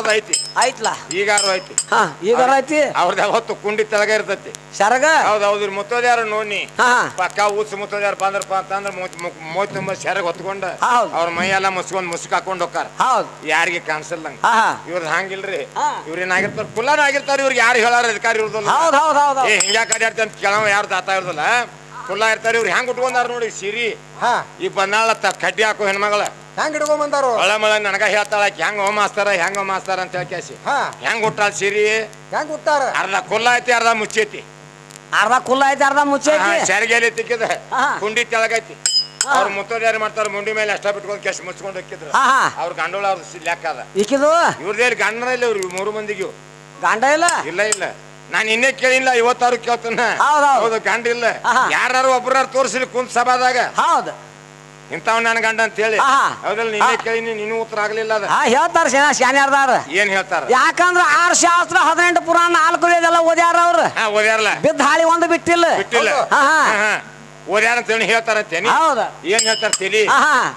ಅದ ಐತಿ ಐತ್ಲಾ ಈಗಾರು ಐತಿ ಈಗಾರ ಐತಿ ಅವ್ರದ್ದು ಯಾವತ್ತು ಕುಂಡಿ ತೆಳಗ ಇರ್ತೈತಿ ಸರಗ ಹೌದೌದು ಮುತ್ತೋದ್ಯಾರ ನೋಡಿ ಹಾ ಪಕ್ಕ ಊಸ್ ಮುತ್ತೋದ್ಯಾರ ಅಂತಂದ್ರ ಮೂವತ್ ತುಂಬ ಸೆರಗ್ ಹೊತ್ಕೊಂಡ ಅವ್ರ ಮೈ ಎಲ್ಲ ಮುಸ್ಕೊಂಡ್ ಮುಸ್ಕ್ ಹಾಕೊಂಡ್ ಹೋಗ್ತಾರ ಹೌದು ಯಾರಿಗೆ ಕಾಣಿಸಲ್ದಂಗ ಹಾ ಇವ್ರದ್ ಹಂಗಿಲ್ರಿ ಇವ್ರ ಏನಾಗಿರ್ತಾರ ಕುಲ್ಲಾರ ಆಗಿರ್ತಾರ ಇವ್ರಿಗೆ ಯಾರು ಹೇಳಾರ ಅಧಿಕಾರಿ ಇವ್ರದಲ್ಲ ಹೌದ್ ಹೌದ್ ಹೌದ್ ಏ ಹಿಂಗ್ಯಾಕ ಅಡ್ಯಾಡ್ತ ಅಂತ ಕೇಳವ ಯಾರು ತಾತ ಇರ್ದಲ್ಲ ಕುಲ್ಲಾ ಇರ್ತಾರ ಇವ್ರು ಹೆಂಗ್ ಉಟ್ಕೊಂಡಾರ ನೋಡಿ ಸಿರಿ ಈ ಬಂದಾಳ ಕಡ್ಡಿ ಹಾಕೋ ಹೆಣ್ಮಗಳ ಹೆಂಗ್ ಹಿಡ್ಕೊಂಡ್ ಬಂದಾರು ಒಳ ಮಳ ನನಗ ಹೇಳ್ತಾಳ ಹೆಂಗ್ ಹೋಮಾಸ್ತಾರ ಅಂತ ಹೇಳ್ಕ್ಯಾಸಿ ಹೆಂಗ್ ಹುಟ್ಟಾಳ ಸಿರಿ ಹೆಂಗ್ ಹುಟ್ಟಾರ ಅರ್ಧ ಕುಲ್ಲ ಐತಿ ಅರ್ಧ ಮುಚ್ಚೈತಿ ಅರ್ಧ ಕುಲ್ಲ ಐತಿ ಅರ್ಧ ಮುಚ್ಚೈತಿ ಸೆರಗೆಲಿ ತಿಕ್ಕಿದ ಕುಂಡಿ ತೆಳಗೈತಿ ಅವ್ರ ಮುತ್ತೋದ್ಯಾರು ಮಾಡ್ತಾರ ಮುಂಡಿ ಮೇಲೆ ಅಷ್ಟ ಬಿಟ್ಕೊಂಡ್ ಕೆಸ್ ಮುಚ್ಕೊಂಡ್ ಹೋಗಿದ್ರು ಅವ್ರ ಗಂಡೋಳ ಅವ್ರ ಲೆಕ್ಕ ಅದ ಇಕ್ಕಿದು ಇವ್ರದೇಲಿ ಗಂಡನ ಇಲ್ಲ ಇವ್ರು ಮೂರು ಮಂದಿಗೂ ಗಂಡ ಇಲ್ಲ ಇಲ್ಲ ನಾನು ಇನ್ನೇ ಕೇಳಿಲ್ಲ 56 ಕೇಳ್ತಾನ ಹೌದು ಗಂಡ ಇಲ್ಲ ಯಾರು ಒಬ್ಬರಾರು ತೋರಿಸಿಲಿ ಕುಂತ ಸಭಾದಾಗ ಹೌದು ಇಂಥವ್ ನನ್ ಗಂಡ ಅಂತ ಹೇಳಿ ಹೌದಲ್ಲ ನಿನ್ನೆ ಕೇಳಿನಿ ನೀನು ಉತ್ತರ ಆಗ್ಲಿಲ್ಲ ಅದ ಹೇಳ್ತಾರ ಶಾನ್ಯಾರ್ದಾರ ಏನ್ ಹೇಳ್ತಾರ ಯಾಕಂದ್ರ 6 ಶಾಸ್ತ್ರ 18 ಪುರಾಣ 4 ವೇದೆಲ್ಲ ಓದ್ಯಾರ ಅವ್ರ ಓದ್ಯಾರಲ್ಲ ಬಿದ್ದ ಹಾಳಿ ಒಂದು ಬಿಟ್ಟಿಲ್ಲ ಓದ್ಯಾರ ಅಂತ ಹೇಳ್ತಾರ ಅಂತೇನಿ ಏನ್ ಹೇಳ್ತಾರ ತಿಳಿ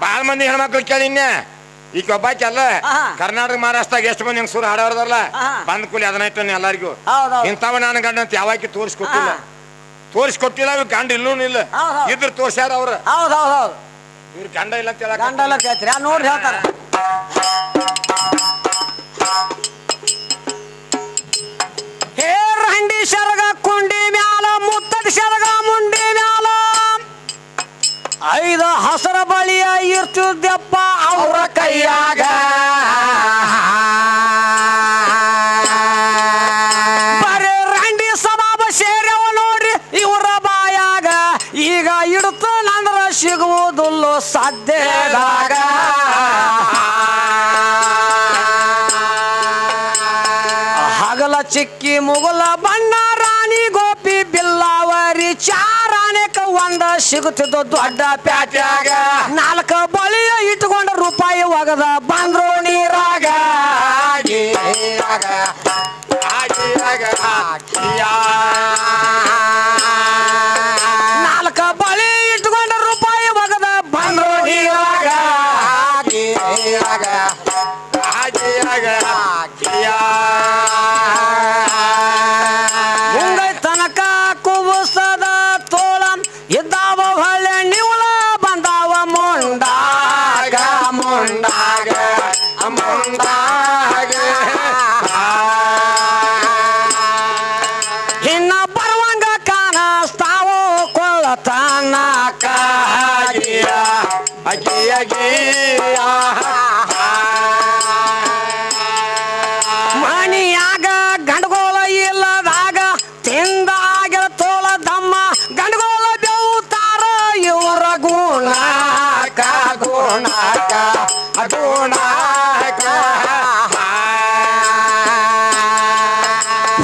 ಬಾಳ ಮಂದಿ ಹೆಣ್ಮಕ್ಳು ಕೇಳಿನ್ಯ ಈಗ ಒಬ್ಬಾಕಿ ಅಲ್ಲ ಕರ್ನಾಟಕ ಮಹಾರಾಷ್ಟ್ರದಾಗ ಎಷ್ಟು ಮಂದಿ ಹೆಂಗ್ ಸುರ ಹಾಡೋರ್ದಲ್ಲ ಬಂದ್ ಕೂಲಿ ಅದನ್ನ ಇಟ್ಟನ ಎಲ್ಲರಿಗೂ ಇಂಥವ ನಾನು ಗಂಡ ಅಂತ ಯಾವಾಕಿ ತೋರಿಸ್ಕೊಟ್ಟಿಲ್ಲ ಇವ್ ಗಂಡ ಇಲ್ಲೂ ಇಲ್ಲ ಇದ್ರ ತೋರ್ಸ್ಯಾರ ಅವ್ರ ಇವ್ರ ಗಂಡ ಇಲ್ಲ ಅಂತ ಹೇಳ ಗಂಡ ಇಲ್ಲ ಕೇಳ್ತೀರಿ ನೋಡ್ರಿ ಹೇಳ್ತಾರ ಹೇರ್ ಹಂಡಿ ಶರಗ ಕುಂಡಿ ಮ್ಯಾಲ ಮುತ್ತದ ಶರಗ ಮುಂಡಿ ಮ್ಯಾಲ 5 ಹಸರ ಬಳಿಯ ಇರ್ತಿದ್ದಪ್ಪ ಅವ್ರ ಕೈಯಾಗ ಬರೇ ರಂಡಿ ಸಭಾಬ ಸೇರ್ಯವ ನೋಡ್ರಿ ಇವ್ರ ಬಾಯಾಗ ಈಗ ಇಡ್ತಾನಂದ್ರ ಸಿಗುವುದಿಲ್ಲ ಸಾಧ್ಯದಾಗ ಹಗಲ ಚಿಕ್ಕಿ ಮುಗುಲ ಬಣ್ಣ ರಾಣಿ ಗೋಪಿ ಬಿಲ್ಲಾವರಿ ಚಾರಾಣಕ ಒಂದ ಸಿಗುತ್ತಿದ್ದು ದೊಡ್ಡ ಪ್ಯಾಟ್ಯಾಗ 4 ಬಳಿಯ ಇಟ್ಕೊಂಡ ರೂಪಾಯಿ ಒಗದ ಬಂದ್ರು ನೀರಾಗ 4 ಬಳಿ ಇಟ್ಕೊಂಡ ರೂಪಾಯಿ ಒಗದ ಬಂದ್ರು ನೀರಾಗ ಮುಂಗೈ ತನಕ ಕುಬಸದ ತೋಳ ಇದ್ದಾವ ಹೊಳೆ ನಿವಳ ಬಂದಾವ ಮುಂಡಾಗ ಇನ್ನ ಬರುವಂಗ ಕಾಣಿಸ್ತಾವ ಕೊಳ್ಳತನಕ ಮನಿಯಾಗ ಗಂಡಗೋಲ ಇಲ್ಲದಾಗ ತಿಂದಾಗ ತೋಳ ದಮ್ಮ ಗಂಡಗೋಲ ಬೆವುತಾರ ಇವರ ಗುಣಕ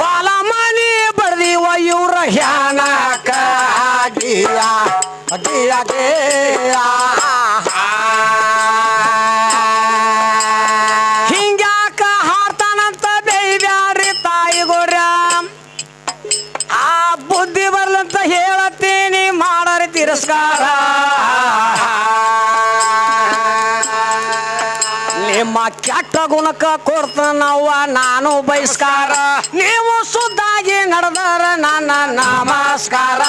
ಹೊಲ ಮನಿ ಬಡ್ದಿವ ಇವ್ರ ಹ್ಯಾನಕ ಹಿಂಗ್ಯಾಕ ಹಾಡ್ತಾನಂತ ಬೇಯ್ಬ್ಯಾರಿ ತಾಯಿಗೋರ್ಯ ಆ ಬುದ್ಧಿ ಬರ್ಲಂತ ಹೇಳತ್ತೀನಿ ಮಾಡರಿ ತಿರಸ್ಕಾರ ನಿಮ್ಮ ಕೆಟ್ಟ ಗುಣಕ ಕೊಡ್ತಾನವ್ವ ನಾನು ಬಹಿಷ್ಕಾರ ನೀವು ಸುದ್ದಾಗಿ ನಡೆದರ ನನ್ನ ನಮಸ್ಕಾರ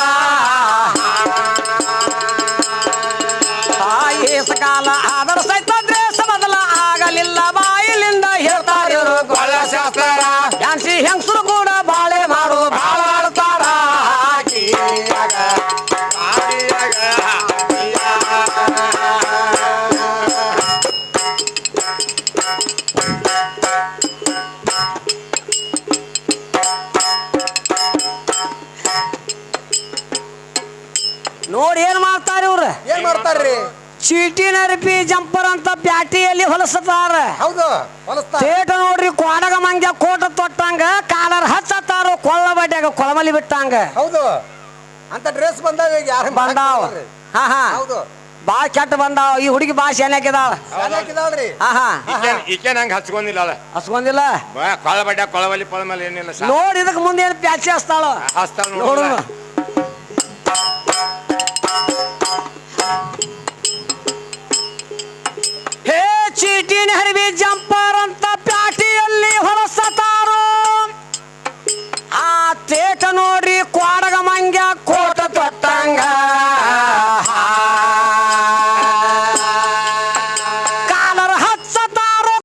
ಕಾಲ ಆದರ ಸಹಿತ ದ್ರೇಷ ಬದಲ ಆಗಲಿಲ್ಲ ಬಾಯಿಲಿಂದ ಹೇಳ್ತಾರ ಶಾಸ್ತ್ರ ಯಾನ್ಸಿ ಹೆಂಗಸರು ಕೂಡ ಬಾಳೆ ಮಾಡು ಬಾಳ ಆಡ್ತಾರ ನೋಡಿ ಏನ್ ಮಾಡ್ತಾರ ಇವ್ರು ಏನ್ ಮಾಡ್ತಾರ್ರಿ ಚೀಟಿ ನರಪಿ ಜಂಪರ್ ಅಂತ ಪ್ಯಾಟಿಯಲ್ಲಿ ಹೊಲಸ್ತಾರ ಹೌದು ಸೇಟ ನೋಡ್ರಿ ಕ್ವಾಡಗ ಮಂಗ್ಯ ಕೋಟ ತೊಟ್ಟಂಗ ಕಾಲರ್ ಹಚ್ಚತ್ತಾರ ಕೊಳ್ಳ ಬಡ್ಯಾಗ ಕೊಳಮಲಿ ಬಿಟ್ಟಂಗ ಹೌದು ಅಂತ ಡ್ರೆಸ್ ಬಂದಾಗ ಯಾರು ಬಂದಾವ ಹೌದು ಬಾ ಕೆಟ್ಟ ಬಂದಾವ ಈ ಹುಡುಗಿ ಬಾ ಶಾನ್ಯಾಕಿದಾಳ ಈಕೆ ನಂಗೆ ಹಚ್ಕೊಂಡಿಲ್ಲ ಹಚ್ಕೊಂಡಿಲ್ಲ ಕೊಳ ಬಡ್ಯ ಕೊಳವಲಿ ಪಳಮಲಿ ಏನಿಲ್ಲ ನೋಡಿ ಇದಕ್ ಮುಂದೆ ಏನು ಪ್ಯಾಚಿ ಹಚ್ತಾಳ ನೋಡು ಹೇ ಚೀಟಿನ ಹರಿವಿ